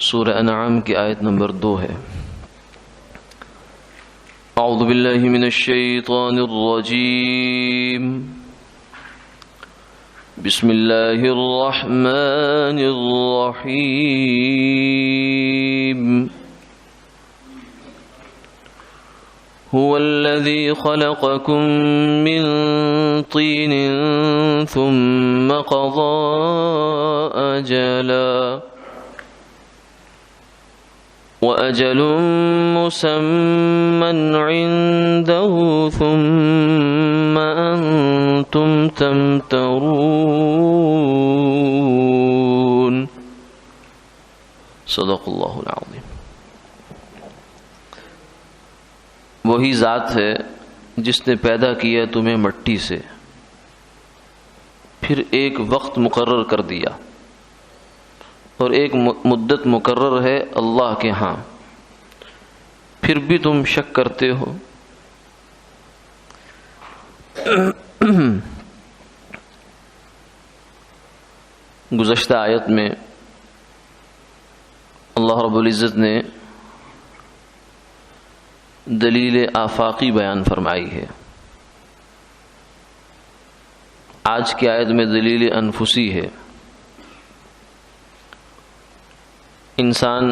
سورہ انعام کی آیت نمبر 2 ہے۔ اعوذ باللہ من الشیطان الرجیم، بسم اللہ الرحمن الرحیم۔ هو الذي خلقكم من طين ثم قضى أجلا وأجل مسمى عنده ثم أنتم تمترون۔ صدق اللہ العظیم۔ وہی ذات ہے جس نے پیدا کیا تمہیں مٹی سے، پھر ایک وقت مقرر کر دیا، اور ایک مدت مقرر ہے اللہ کے ہاں، پھر بھی تم شک کرتے ہو۔ گزشتہ آیت میں اللہ رب العزت نے دلیل آفاقی بیان فرمائی ہے، آج کی آیت میں دلیل انفسی ہے۔ انسان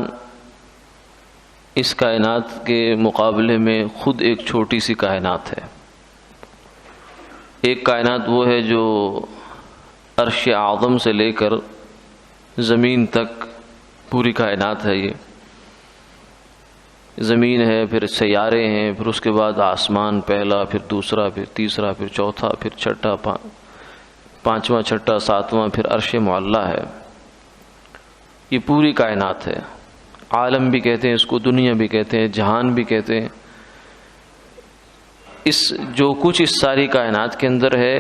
اس کائنات کے مقابلے میں خود ایک چھوٹی سی کائنات ہے۔ ایک کائنات وہ ہے جو عرش اعظم سے لے کر زمین تک پوری کائنات ہے، یہ زمین ہے، پھر سیارے ہیں، پھر اس کے بعد آسمان پہلا، پھر دوسرا، پھر تیسرا، پھر چوتھا، پھر چھٹا، پانچواں، چھٹا، ساتواں، پھر عرش معلیٰ ہے۔ یہ پوری کائنات ہے، عالم بھی کہتے ہیں اس کو، دنیا بھی کہتے ہیں، جہان بھی کہتے ہیں۔ اس جو کچھ اس ساری کائنات کے اندر ہے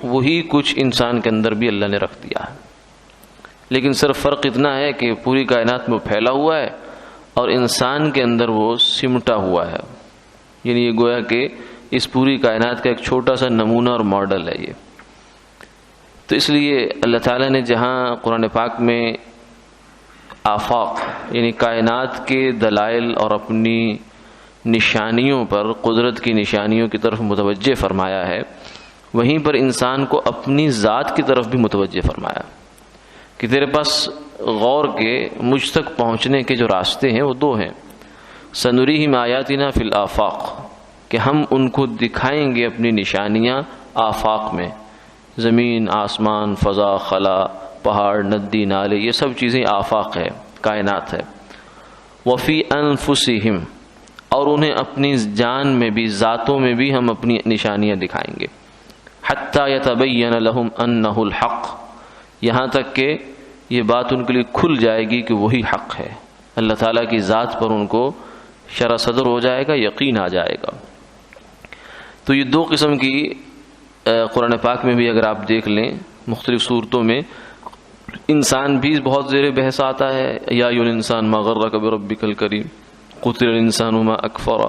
وہی کچھ انسان کے اندر بھی اللہ نے رکھ دیا ہے، لیکن صرف فرق اتنا ہے کہ پوری کائنات میں پھیلا ہوا ہے اور انسان کے اندر وہ سمٹا ہوا ہے، یعنی یہ گویا کہ اس پوری کائنات کا ایک چھوٹا سا نمونہ اور ماڈل ہے یہ۔ تو اس لیے اللہ تعالیٰ نے جہاں قرآن پاک میں آفاق یعنی کائنات کے دلائل اور اپنی نشانیوں پر، قدرت کی نشانیوں کی طرف متوجہ فرمایا ہے، وہیں پر انسان کو اپنی ذات کی طرف بھی متوجہ فرمایا کہ تیرے پاس غور کے مجھ تک پہنچنے کے جو راستے ہیں وہ 2 ہیں۔ سنریہم آیاتنا فی الآفاق، کہ ہم ان کو دکھائیں گے اپنی نشانیاں آفاق میں، زمین، آسمان، فضا، خلا، پہاڑ، ندی، نالے، یہ سب چیزیں آفاق ہے، کائنات ہے۔ وفی انفسہم، اور انہیں اپنی جان میں بھی، ذاتوں میں بھی ہم اپنی نشانیاں دکھائیں گے۔ حتی یتبین لہم انہ الحق، یہاں تک کہ یہ بات ان کے لیے کھل جائے گی کہ وہی حق ہے، اللہ تعالیٰ کی ذات پر ان کو شرح صدر ہو جائے گا، یقین آ جائے گا۔ تو یہ 2 قسم کی قرآن پاک میں بھی اگر آپ دیکھ لیں مختلف صورتوں میں انسان بھی بہت زیر بحث آتا ہے، یا ایھا الانسان ما غرک بربک الکریم، قتل الانسان ما اکفر،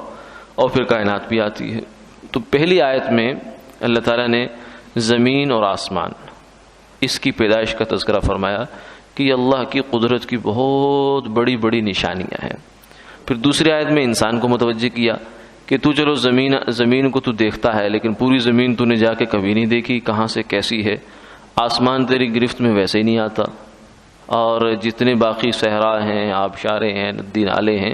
اور پھر کائنات بھی آتی ہے۔ تو پہلی آیت میں اللہ تعالیٰ نے زمین اور آسمان، اس کی پیدائش کا تذکرہ فرمایا کہ یہ اللہ کی قدرت کی بہت بڑی بڑی نشانیاں ہیں۔ پھر دوسری آیت میں انسان کو متوجہ کیا کہ تو چلو زمین کو تو دیکھتا ہے، لیکن پوری زمین تو نے جا کے کبھی نہیں دیکھی، کہاں سے کیسی ہے۔ آسمان تیری گرفت میں ویسے ہی نہیں آتا، اور جتنے باقی صحرا ہیں، آبشاریں ہیں، ندی نالے ہیں،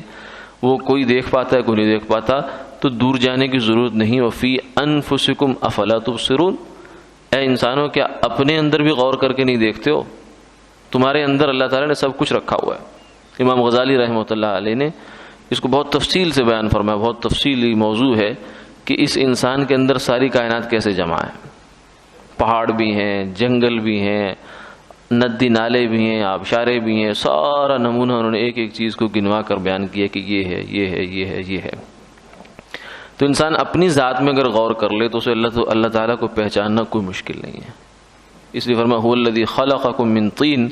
وہ کوئی دیکھ پاتا ہے، کوئی نہیں دیکھ پاتا، تو دور جانے کی ضرورت نہیں۔ وفی انفسکم افلا تبصرون، اے انسانوں کیا اپنے اندر بھی غور کر کے نہیں دیکھتے ہو؟ تمہارے اندر اللہ تعالیٰ نے سب کچھ رکھا ہوا ہے۔ امام غزالی رحمۃ اللہ علیہ نے اس کو بہت تفصیل سے بیان فرمایا، بہت تفصیلی موضوع ہے کہ اس انسان کے اندر ساری کائنات کیسے جمع ہے۔ پہاڑ بھی ہیں، جنگل بھی ہیں، ندی نالے بھی ہیں، آبشارے بھی ہیں، سارا نمونہ انہوں نے ایک ایک چیز کو گنوا کر بیان کیا کہ یہ ہے، یہ ہے، یہ ہے، یہ ہے۔ تو انسان اپنی ذات میں اگر غور کر لے تو اسے اللہ تعالیٰ کو پہچاننا کوئی مشکل نہیں ہے۔ اس لیے فرمایا هو الذی خلقکم من طین،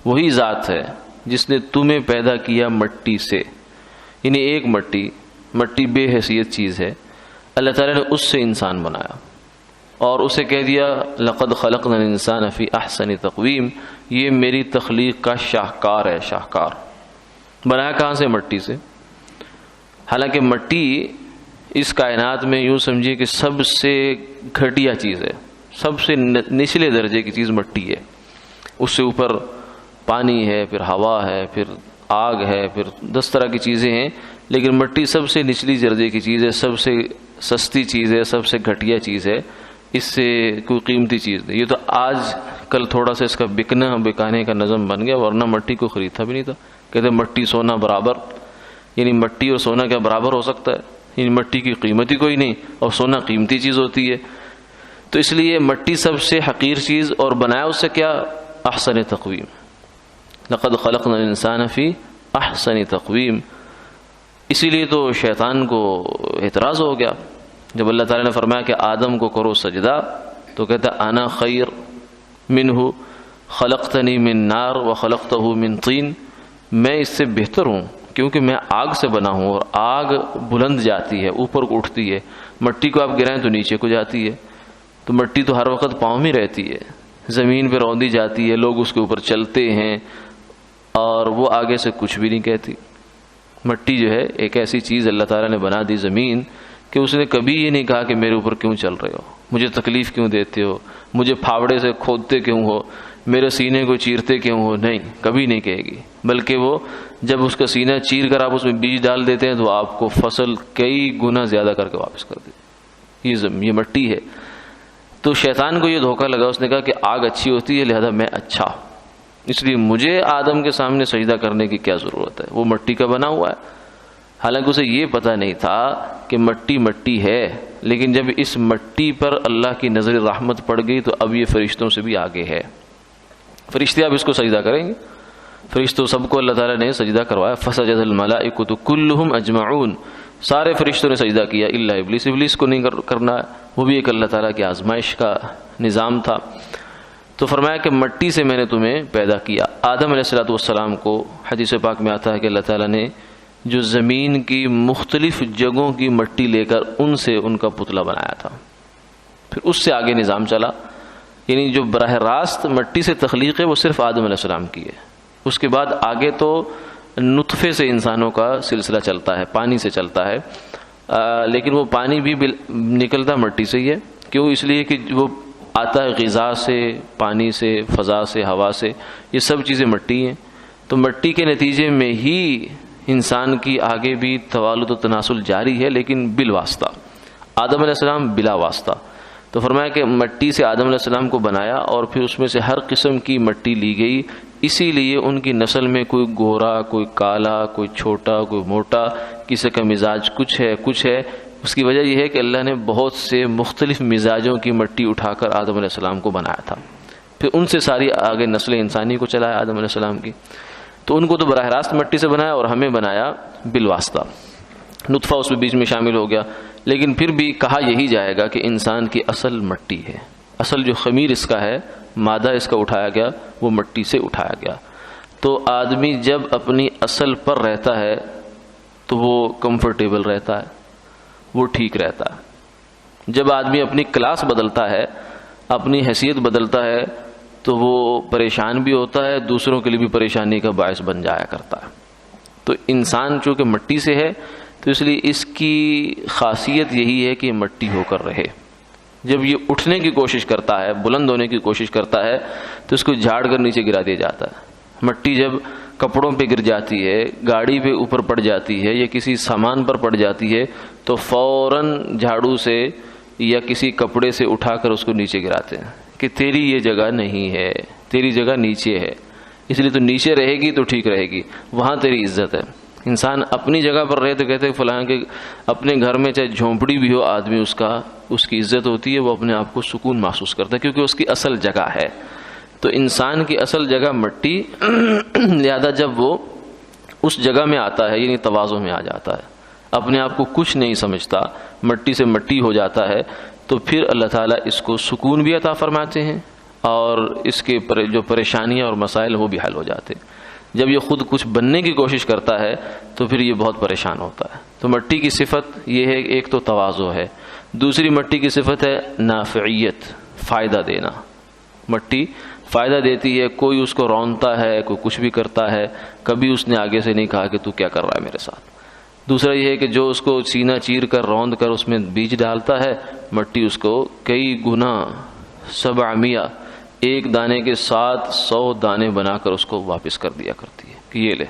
وہی ذات ہے جس نے تمہیں پیدا کیا مٹی سے، یعنی ایک مٹی بے حیثیت چیز ہے، اللہ تعالیٰ نے اس سے انسان بنایا اور اسے کہہ دیا لقد خلقنا الانسان فی احسن تقویم، یہ میری تخلیق کا شاہکار ہے. شاہکار بنایا کہاں سے؟ مٹی سے. حالانکہ مٹی اس کائنات میں یوں سمجھیے کہ سب سے گھٹیا چیز ہے، سب سے نچلے درجے کی چیز مٹی ہے. اس سے اوپر پانی ہے، پھر ہوا ہے، پھر آگ ہے، پھر 10 طرح کی چیزیں ہیں، لیکن مٹی سب سے نچلی درجے کی چیز ہے، سب سے سستی چیز ہے، سب سے گھٹیا چیز ہے. اس سے کوئی قیمتی چیز نہیں. یہ تو آج کل تھوڑا سا اس کا بکانے کا نظم بن گیا، ورنہ مٹی کو خریدتا بھی نہیں تھا. کہتے مٹی سونا برابر، یعنی مٹی اور سونا کیا برابر ہو سکتا ہے؟ یعنی مٹی کی قیمت ہی کوئی نہیں اور سونا قیمتی چیز ہوتی ہے. تو اس لیے مٹی سب سے حقیر چیز، اور بنایا اس سے کیا؟ احسن تقویم. لقد خلقنا الانسان فی احسن تقویم. اسی لیے تو شیطان کو اعتراض ہو گیا جب اللہ تعالیٰ نے فرمایا کہ آدم کو کرو سجدہ، تو کہتا انا خیر منہ خلقتنی من نار وخلقتہ من طین. میں اس سے بہتر ہوں کیونکہ میں آگ سے بنا ہوں، اور آگ بلند جاتی ہے، اوپر کو اٹھتی ہے. مٹی کو آپ گرائیں تو نیچے کو جاتی ہے. تو مٹی تو ہر وقت پاؤں میں رہتی ہے، زمین پہ روندی جاتی ہے، لوگ اس کے اوپر چلتے ہیں اور وہ آگے سے کچھ بھی نہیں کہتی. مٹی جو ہے ایک ایسی چیز اللہ تعالیٰ نے بنا دی زمین کہ اس نے کبھی یہ نہیں کہا کہ میرے اوپر کیوں چل رہے ہو، مجھے تکلیف کیوں دیتے ہو، مجھے پھاوڑے سے کھودتے کیوں ہو، میرے سینے کو چیرتے کیوں ہو. نہیں، کبھی نہیں کہے گی. بلکہ وہ جب اس کا سینہ چیر کر آپ اس میں بیج ڈال دیتے ہیں تو آپ کو فصل کئی گنا زیادہ کر کے واپس کر دیتی. یہ مٹی ہے. تو شیطان کو یہ دھوکہ لگا، اس نے کہا کہ آگ اچھی ہوتی ہے لہذا میں اچھا، اس لیے مجھے آدم کے سامنے سجدہ کرنے کی کیا ضرورت ہے، وہ مٹی کا بنا ہوا ہے. حالانکہ اسے یہ پتہ نہیں تھا کہ مٹی مٹی ہے، لیکن جب اس مٹی پر اللہ کی نظر رحمت پڑ گئی تو اب یہ فرشتوں سے بھی آگے ہے. فرشتے اب اس کو سجدہ کریں گے. فرشتوں سب کو اللہ تعالیٰ نے سجدہ کروایا. فسجد الملائکۃ کلہم اجمعون. سارے فرشتوں نے سجدہ کیا الا ابلیس. ابلیس کو نہیں کرنا ہے، وہ بھی ایک اللہ تعالیٰ کی آزمائش کا نظام تھا. تو فرمایا کہ مٹی سے میں نے تمہیں پیدا کیا. آدم علیہ الصلوۃ والسلام کو حدیث پاک میں آتا ہے کہ اللہ تعالیٰ نے جو زمین کی مختلف جگہوں کی مٹی لے کر ان سے ان کا پتلا بنایا تھا. پھر اس سے آگے نظام چلا. یعنی جو براہ راست مٹی سے تخلیق ہے وہ صرف آدم علیہ السلام کی ہے. اس کے بعد آگے تو نطفے سے انسانوں کا سلسلہ چلتا ہے، پانی سے چلتا ہے. لیکن وہ پانی بھی نکلتا مٹی سے ہی ہے. کیوں؟ اس لیے کہ وہ آتا ہے غذا سے، پانی سے، فضا سے، ہوا سے. یہ سب چیزیں مٹی ہیں. تو مٹی کے نتیجے میں ہی انسان کی آگے بھی توالد و تناسل جاری ہے، لیکن بالواسطہ. آدم علیہ السلام بلا واسطہ. تو فرمایا کہ مٹی سے آدم علیہ السلام کو بنایا اور پھر اس میں سے ہر قسم کی مٹی لی گئی. اسی لیے ان کی نسل میں کوئی گورا، کوئی کالا، کوئی چھوٹا، کوئی موٹا، کسی کا مزاج کچھ ہے. اس کی وجہ یہ ہے کہ اللہ نے بہت سے مختلف مزاجوں کی مٹی اٹھا کر آدم علیہ السلام کو بنایا تھا. پھر ان سے ساری آگے نسل انسانی کو چلایا آدم علیہ السلام کی. تو ان کو تو براہ راست مٹی سے بنایا اور ہمیں بنایا بالواسطہ. نطفہ اس میں بیچ میں شامل ہو گیا. لیکن پھر بھی کہا یہی جائے گا کہ انسان کی اصل مٹی ہے. اصل جو خمیر اس کا ہے، مادہ اس کا اٹھایا گیا، وہ مٹی سے اٹھایا گیا. تو آدمی جب اپنی اصل پر رہتا ہے تو وہ کمفرٹیبل رہتا ہے، وہ ٹھیک رہتا ہے. جب آدمی اپنی کلاس بدلتا ہے، اپنی حیثیت بدلتا ہے، تو وہ پریشان بھی ہوتا ہے، دوسروں کے لیے بھی پریشانی کا باعث بن جایا کرتا ہے. تو انسان چونکہ مٹی سے ہے تو اس لیے اس کی خاصیت یہی ہے کہ مٹی ہو کر رہے. جب یہ اٹھنے کی کوشش کرتا ہے، بلند ہونے کی کوشش کرتا ہے، تو اس کو جھاڑ کر نیچے گرا دیا جاتا ہے. مٹی جب کپڑوں پہ گر جاتی ہے، گاڑی پہ اوپر پڑ جاتی ہے یا کسی سامان پر پڑ جاتی ہے تو فوراً جھاڑو سے یا کسی کپڑے سے اٹھا کر اس کو نیچے گراتے ہیں کہ تیری یہ جگہ نہیں ہے، تیری جگہ نیچے ہے. اس لیے تو نیچے رہے گی تو ٹھیک رہے گی، وہاں تیری عزت ہے. انسان اپنی جگہ پر رہے تو کہتے ہیں فلاں کے اپنے گھر میں چاہے جھونپڑی بھی ہو، آدمی اس کی عزت ہوتی ہے، وہ اپنے آپ کو سکون محسوس کرتا ہے کیونکہ اس کی اصل جگہ ہے. تو انسان کی اصل جگہ مٹی، لہذا جب وہ اس جگہ میں آتا ہے یعنی تواضع میں آ جاتا ہے، اپنے آپ کو کچھ نہیں سمجھتا، مٹی سے مٹی ہو جاتا ہے، تو پھر اللہ تعالیٰ اس کو سکون بھی عطا فرماتے ہیں اور اس کے جو پریشانیاں اور مسائل وہ بھی حل ہو جاتے ہیں. جب یہ خود کچھ بننے کی کوشش کرتا ہے تو پھر یہ بہت پریشان ہوتا ہے. تو مٹی کی صفت یہ ہے، ایک تو تواضع ہے، دوسری مٹی کی صفت ہے نافعیت، فائدہ دینا. مٹی فائدہ دیتی ہے، کوئی اس کو رونتا ہے، کوئی کچھ بھی کرتا ہے، کبھی اس نے آگے سے نہیں کہا کہ تو کیا کر رہا ہے میرے ساتھ۔ دوسرا یہ ہے کہ جو اس کو سینہ چیر کر روند کر اس میں بیج ڈالتا ہے، مٹی اس کو کئی گنا 700 ایک دانے کے ساتھ 100 دانے بنا کر اس کو واپس کر دیا کرتی ہے کہ یہ لے۔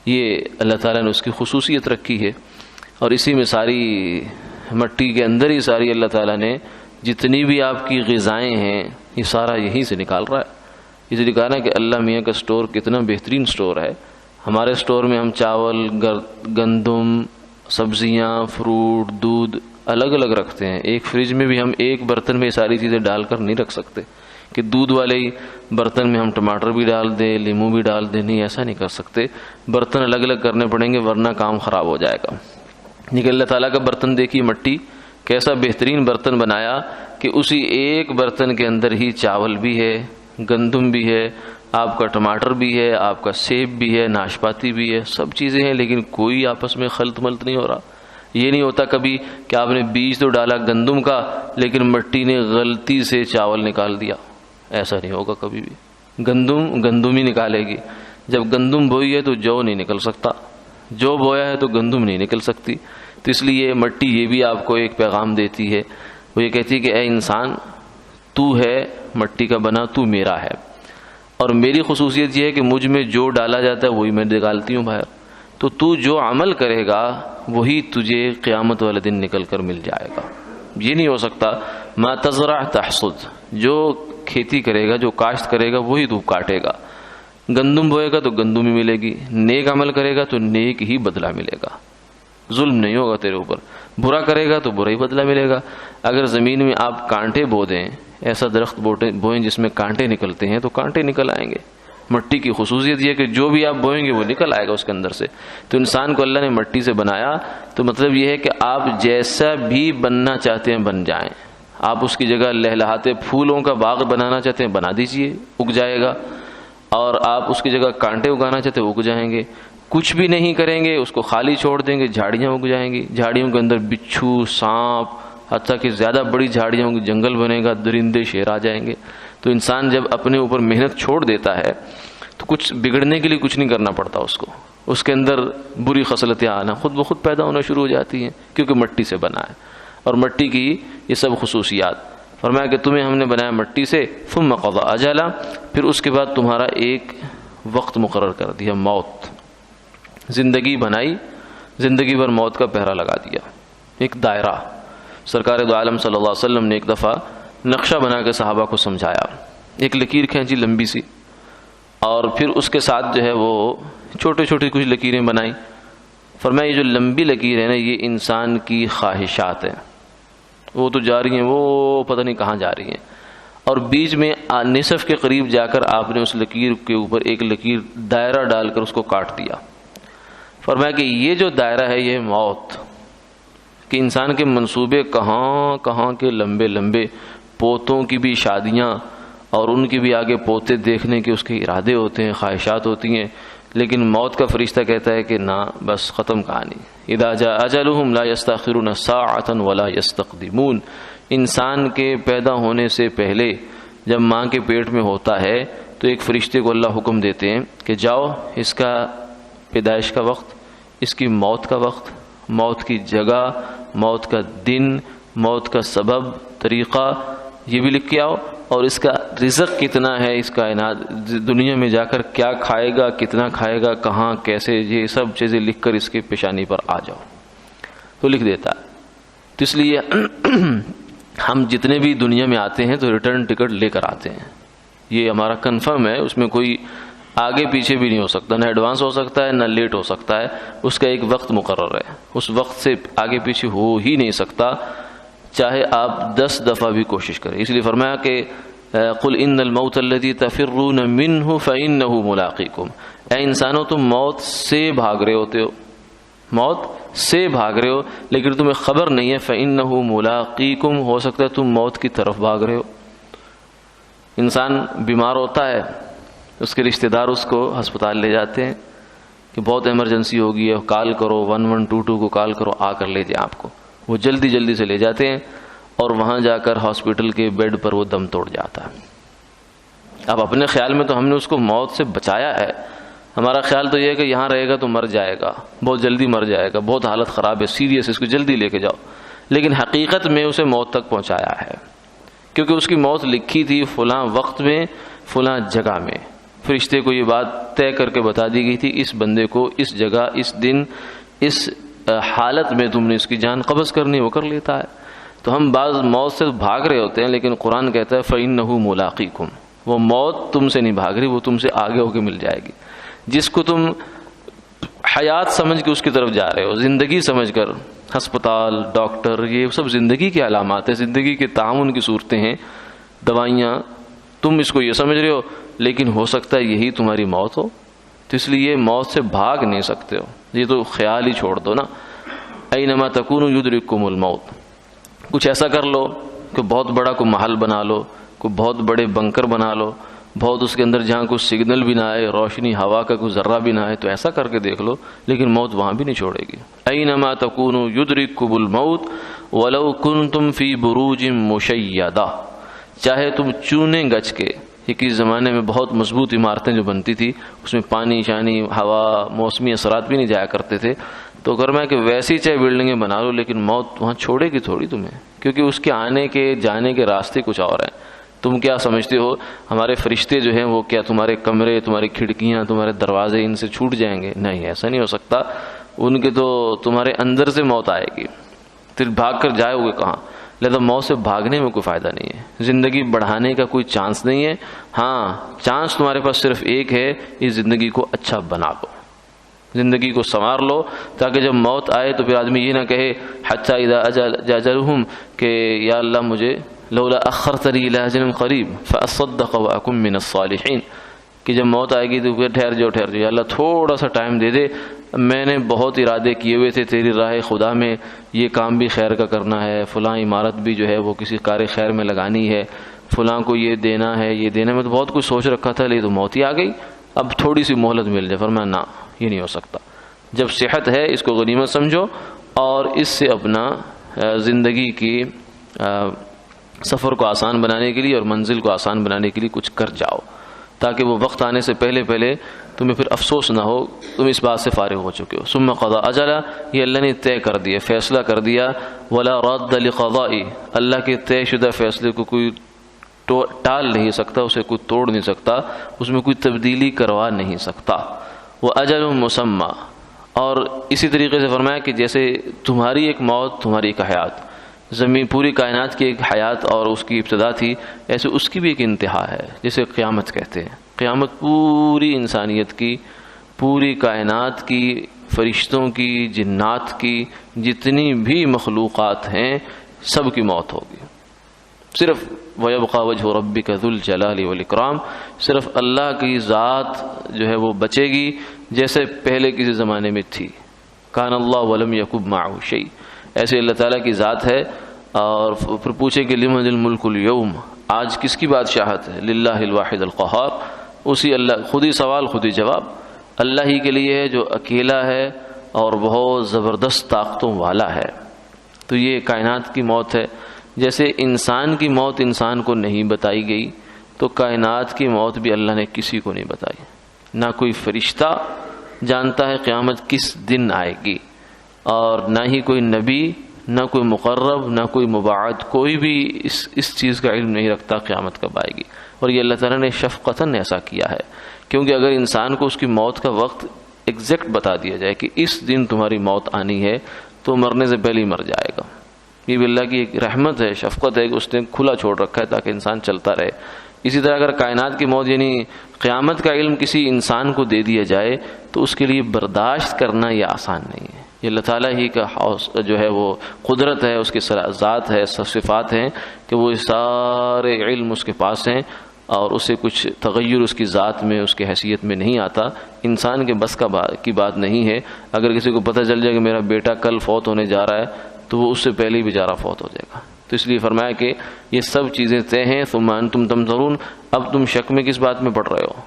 یہ اللہ تعالیٰ نے اس کی خصوصیت رکھی ہے، اور اسی میں ساری مٹی کے اندر ہی ساری اللہ تعالیٰ نے جتنی بھی آپ کی غذائیں ہیں یہ سارا یہیں سے نکال رہا ہے۔ اسے دکھانا کہ اللہ میاں کا سٹور کتنا بہترین سٹور ہے۔ ہمارے سٹور میں ہم چاول، گندم، سبزیاں، فروٹ، دودھ الگ الگ رکھتے ہیں۔ ایک فریج میں بھی ہم ایک برتن میں ساری چیزیں ڈال کر نہیں رکھ سکتے کہ دودھ والے ہی برتن میں ہم ٹماٹر بھی ڈال دیں، لیمو بھی ڈال دیں، نہیں، ایسا نہیں کر سکتے۔ برتن الگ الگ کرنے پڑیں گے ورنہ کام خراب ہو جائے گا۔ لیکن اللہ تعالیٰ کا برتن دیکھیے، مٹی کیسا بہترین برتن بنایا کہ اسی ایک برتن کے اندر ہی چاول بھی ہے، گندم بھی ہے، آپ کا ٹماٹر بھی ہے، آپ کا سیب بھی ہے، ناشپاتی بھی ہے، سب چیزیں ہیں، لیکن کوئی آپس میں خلط ملط نہیں ہو رہا۔ یہ نہیں ہوتا کبھی کہ آپ نے بیج تو ڈالا گندم کا لیکن مٹی نے غلطی سے چاول نکال دیا، ایسا نہیں ہوگا کبھی بھی۔ گندم ہی نکالے گی۔ جب گندم بوئی ہے تو جو نہیں نکل سکتا، جو بویا ہے تو گندم نہیں نکل سکتی۔ تو اس لیے مٹی یہ بھی آپ کو ایک پیغام دیتی ہے، وہ یہ کہتی ہے کہ اے انسان، تو ہے مٹی کا بنا، تو میرا ہے، اور میری خصوصیت یہ ہے کہ مجھ میں جو ڈالا جاتا ہے وہی میں نکالتی ہوں باہر۔ تو جو عمل کرے گا وہی تجھے قیامت والے دن نکل کر مل جائے گا۔ یہ نہیں ہو سکتا ما تزرع تحصد، جو کھیتی کرے گا، جو کاشت کرے گا وہی تو کاٹے گا۔ گندم بوئے گا تو گندم ہی ملے گی، نیک عمل کرے گا تو نیک ہی بدلہ ملے گا، ظلم نہیں ہوگا تیرے اوپر۔ برا کرے گا تو برا ہی بدلہ ملے گا۔ اگر زمین میں آپ کانٹے بو دیں، ایسا درخت بوئیں جس میں کانٹے نکلتے ہیں، تو کانٹے نکل آئیں گے۔ مٹی کی خصوصیت یہ کہ جو بھی آپ بوئیں گے وہ نکل آئے گا اس کے اندر سے۔ تو انسان کو اللہ نے مٹی سے بنایا، تو مطلب یہ ہے کہ آپ جیسا بھی بننا چاہتے ہیں بن جائیں۔ آپ اس کی جگہ لہلہاتے پھولوں کا باغ بنانا چاہتے ہیں بنا دیجئے، اگ جائے گا، اور آپ اس کی جگہ کانٹے اگانا چاہتے ہیں اگ جائیں گے۔ کچھ بھی نہیں کریں گے، اس کو خالی چھوڑ دیں گے، جھاڑیاں اگ جائیں گی، جھاڑیوں کے اندر بچھو، سانپ، حتیٰ کہ زیادہ بڑی جھاڑیوں کی جنگل بنے گا، درندے شیر آ جائیں گے۔ تو انسان جب اپنے اوپر محنت چھوڑ دیتا ہے تو کچھ بگڑنے کے لیے کچھ نہیں کرنا پڑتا اس کو، اس کے اندر بری خصلتیں آنا خود بخود پیدا ہونا شروع ہو جاتی ہیں، کیونکہ مٹی سے بنا ہے، اور مٹی کی یہ سب خصوصیات۔ فرمایا کہ تمہیں ہم نے بنایا مٹی سے، ثم قضى اجلا، پھر اس کے بعد تمہارا ایک وقت مقرر کر دیا، موت۔ زندگی بنائی، زندگی بھر موت کا پہرا لگا دیا، ایک دائرہ۔ سرکار دو عالم صلی اللہ علیہ وسلم نے ایک دفعہ نقشہ بنا کے صحابہ کو سمجھایا، ایک لکیر کھینچی لمبی سی، اور پھر اس کے ساتھ جو ہے وہ چھوٹے چھوٹے کچھ لکیریں بنائیں۔ فرمایا یہ جو لمبی لکیر ہے نا، یہ انسان کی خواہشات ہیں، وہ تو جا رہی ہیں، وہ پتہ نہیں کہاں جا رہی ہیں، اور بیچ میں نصف کے قریب جا کر آپ نے اس لکیر کے اوپر ایک لکیر دائرہ ڈال کر اس کو کاٹ دیا۔ فرمایا کہ یہ جو دائرہ ہے یہ موت، کہ انسان کے منصوبے کہاں کہاں کے لمبے لمبے، پوتوں کی بھی شادیاں اور ان کی بھی آگے پوتے دیکھنے کے اس کے ارادے ہوتے ہیں، خواہشات ہوتی ہیں، لیکن موت کا فرشتہ کہتا ہے کہ نہ، بس ختم کہانی۔ اذا جاء اجلهم لا يستأخرون ساعة ولا يستقدمون۔ انسان کے پیدا ہونے سے پہلے جب ماں کے پیٹ میں ہوتا ہے تو ایک فرشتے کو اللہ حکم دیتے ہیں کہ جاؤ، اس کا پیدائش کا وقت، اس کی موت کا وقت، موت کی جگہ، موت کا دن، موت کا سبب، طریقہ، یہ بھی لکھ کے آؤ، اور اس کا رزق کتنا ہے، اس کائنات دنیا میں جا کر کیا کھائے گا، کتنا کھائے گا، کہاں، کیسے، یہ سب چیزیں لکھ کر اس کی پیشانی پر آ جاؤ، تو لکھ دیتا ہے۔ تو اس لیے ہم جتنے بھی دنیا میں آتے ہیں تو ریٹرن ٹکٹ لے کر آتے ہیں، یہ ہمارا کنفرم ہے، اس میں کوئی آگے پیچھے بھی نہیں ہو سکتا، نہ ایڈوانس ہو سکتا ہے نہ لیٹ ہو سکتا ہے، اس کا ایک وقت مقرر ہے، اس وقت سے آگے پیچھے ہو ہی نہیں سکتا، چاہے آپ 10 دفعہ بھی کوشش کریں۔ اس لیے فرمایا کہ قل ان الموت الذی تفرون منہ فانہ ملاقیکم، اے انسانوں تم موت سے بھاگ رہے ہوتے ہو، موت سے بھاگ رہے ہو، لیکن تمہیں خبر نہیں ہے فانہ ملاقیکم، ہو سکتا ہے تم موت کی طرف بھاگ رہے ہو۔ انسان بیمار ہوتا ہے، اس کے رشتہ دار اس کو ہسپتال لے جاتے ہیں کہ بہت ایمرجنسی ہو گئی ہے، کال کرو، 1122 کو کال کرو، آ کر لے جائیں آپ کو۔ وہ جلدی جلدی سے لے جاتے ہیں، اور وہاں جا کر ہاسپٹل کے بیڈ پر وہ دم توڑ جاتا ہے۔ اب اپنے خیال میں تو ہم نے اس کو موت سے بچایا ہے، ہمارا خیال تو یہ ہے کہ یہاں رہے گا تو مر جائے گا، بہت جلدی مر جائے گا، بہت حالت خراب ہے، سیریس، اس کو جلدی لے کے جاؤ، لیکن حقیقت میں اسے موت تک پہنچایا ہے، کیونکہ اس کی موت لکھی تھی فلاں وقت میں فلاں جگہ میں، فرشتے کو یہ بات طے کر کے بتا دی گئی تھی، اس بندے کو اس جگہ اس دن اس حالت میں تم نے اس کی جان قبض کرنی، وہ کر لیتا ہے۔ تو ہم بعض موت سے بھاگ رہے ہوتے ہیں، لیکن قرآن کہتا ہے فَإِنَّهُ مُلَاقِيكُمْ، وہ موت تم سے نہیں بھاگ رہی، وہ تم سے آگے ہو کے مل جائے گی۔ جس کو تم حیات سمجھ کے اس کی طرف جا رہے ہو، زندگی سمجھ کر، ہسپتال، ڈاکٹر، یہ سب زندگی کی علامات ہیں، زندگی کے تعاون کی صورتیں ہیں، دوائیاں، تم اس کو یہ سمجھ رہے ہو، لیکن ہو سکتا ہے یہی تمہاری موت ہو، تو اس لیے موت سے بھاگ نہیں سکتے ہو، یہ تو خیال ہی چھوڑ دو نا۔ اینما تکونوا یدرککم الموت، کچھ ایسا کر لو کہ بہت بڑا کوئی محل بنا لو، کوئی بہت بڑے بنکر بنا لو، بہت اس کے اندر جہاں کوئی سگنل بھی نہ آئے، روشنی ہوا کا کوئی ذرہ بھی نہ آئے، تو ایسا کر کے دیکھ لو، لیکن موت وہاں بھی نہیں چھوڑے گی۔ اینما تکونوا یدرککم الموت ولو کنتم فی بروج مشیدہ، چاہے تم چونے گچ کے، کس زمانے میں بہت مضبوط عمارتیں جو بنتی تھی، اس میں پانی شانی ہوا موسمی اثرات بھی نہیں جایا کرتے تھے، تو اگر میں کہ ویسی چاہے بلڈنگیں بنا لو، لیکن موت وہاں چھوڑے گی تھوڑی تمہیں، کیونکہ اس کے آنے کے جانے کے راستے کچھ اور ہیں۔ تم کیا سمجھتے ہو ہمارے فرشتے جو ہیں وہ کیا تمہارے کمرے، تمہاری کھڑکیاں، تمہارے دروازے ان سے چھوٹ جائیں گے؟ نہیں، ایسا نہیں ہو سکتا، ان کے تو تمہارے اندر سے موت آئے گی، پھر بھاگ کر جائے ہوگے کہاں؟ لہذا موت سے بھاگنے میں کوئی فائدہ نہیں ہے، زندگی بڑھانے کا کوئی چانس نہیں ہے۔ ہاں، چانس تمہارے پاس صرف ایک ہے، اس زندگی کو اچھا بنا لو، زندگی کو سنوار لو، تاکہ جب موت آئے تو پھر آدمی یہ نہ کہے حتی اذا اجلهم کہ یا اللہ مجھے لولا اخرتنی الی اجل قریب فاصدق واکن من الصالحین، کہ جب موت آئے گی تو پھر ٹھہر جاؤ یا اللہ تھوڑا سا ٹائم دے دے، میں نے بہت ارادے کیے ہوئے تھے تیری راہ خدا میں، یہ کام بھی خیر کا کرنا ہے، فلاں عمارت بھی جو ہے وہ کسی کار خیر میں لگانی ہے، فلاں کو یہ دینا ہے، یہ دینا، میں تو بہت کچھ سوچ رکھا تھا، لیکن تو موت ہی آ گئی، اب تھوڑی سی مہلت مل جائے۔ فرمایا نہ، یہ نہیں ہو سکتا، جب صحت ہے اس کو غنیمت سمجھو اور اس سے اپنا زندگی کی سفر کو آسان بنانے کے لیے اور منزل کو آسان بنانے کے لیے کچھ کر جاؤ، تاکہ وہ وقت آنے سے پہلے تمہیں پھر افسوس نہ ہو، تم اس بات سے فارغ ہو چکے ہو۔ ثم قضى اجلا، یہ اللہ نے طے کر دیا، فیصلہ کر دیا، ولا رد لقضائه، اللہ کے طے شدہ فیصلے کو کوئی ٹال نہیں سکتا، اسے کوئی توڑ نہیں سکتا، اس میں کوئی تبدیلی کروا نہیں سکتا۔ وَأَجَلٌ مُّسَمَّى، اور اسی طریقے سے فرمایا کہ جیسے تمہاری ایک موت، تمہاری ایک حیات، زمین پوری کائنات کی ایک حیات اور اس کی ابتدا تھی، ایسے اس کی بھی ایک انتہا ہے، جسے قیامت کہتے ہیں۔ قیامت پوری انسانیت کی، پوری کائنات کی، فرشتوں کی، جنات کی، جتنی بھی مخلوقات ہیں، سب کی موت ہوگی، صرف وَيَبْقَى وَجْهُ رَبِّكَ ذُو الْجَلَالِ وَالْإِكْرَامِ، صرف اللہ کی ذات جو ہے وہ بچے گی، جیسے پہلے کسی زمانے میں تھی، کان اللہ ولم یکن معہ شیء، ایسے اللہ تعالیٰ کی ذات ہے۔ اور پھر پوچھے کہ لمن الملک اليوم، آج کس کی بادشاہت ہے؟ للہ الواحد القہار، اسی اللہ، خود ہی سوال خود ہی جواب، اللہ ہی کے لیے ہے جو اکیلا ہے اور بہت زبردست طاقتوں والا ہے۔ تو یہ کائنات کی موت ہے۔ جیسے انسان کی موت انسان کو نہیں بتائی گئی، تو کائنات کی موت بھی اللہ نے کسی کو نہیں بتائی، نہ کوئی فرشتہ جانتا ہے قیامت کس دن آئے گی، اور نہ ہی کوئی نبی، نہ کوئی مقرب، نہ کوئی مبعد، کوئی بھی اس چیز کا علم نہیں رکھتا قیامت کب آئے گی۔ اور یہ اللہ تعالیٰ نے شفقتاً ایسا کیا ہے، کیونکہ اگر انسان کو اس کی موت کا وقت ایگزیکٹ بتا دیا جائے کہ اس دن تمہاری موت آنی ہے، تو مرنے سے پہلے ہی مر جائے گا۔ یہ بھی اللہ کی ایک رحمت ہے، شفقت ہے کہ اس نے کھلا چھوڑ رکھا ہے تاکہ انسان چلتا رہے۔ اسی طرح اگر کائنات کی موت یعنی قیامت کا علم کسی انسان کو دے دیا جائے تو اس کے لیے برداشت کرنا یہ آسان نہیں ہے۔ یہ اللہ تعالیٰ ہی کا جو ہے وہ قدرت ہے، اس کی ذات ہے، صفات ہیں کہ وہ سارے علم اس کے پاس ہیں، اور اسے کچھ تغیر اس کی ذات میں، اس کی حیثیت میں نہیں آتا، انسان کے بس کی بات نہیں ہے۔ اگر کسی کو پتہ چل جائے کہ میرا بیٹا کل فوت ہونے جا رہا ہے تو وہ اس سے پہلے ہی بیچارہ فوت ہو جائے گا۔ تو اس لیے فرمایا کہ یہ سب چیزیں طے ہیں، ثم انتم تمترون، اب تم شک میں کس بات میں پڑ رہے ہو؟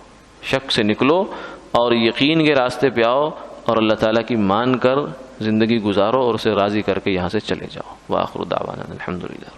شک سے نکلو اور یقین کے راستے پہ آؤ، اور اللہ تعالیٰ کی مان کر زندگی گزارو اور اسے راضی کر کے یہاں سے چلے جاؤ۔ وآخر دعوانا الحمدللہ۔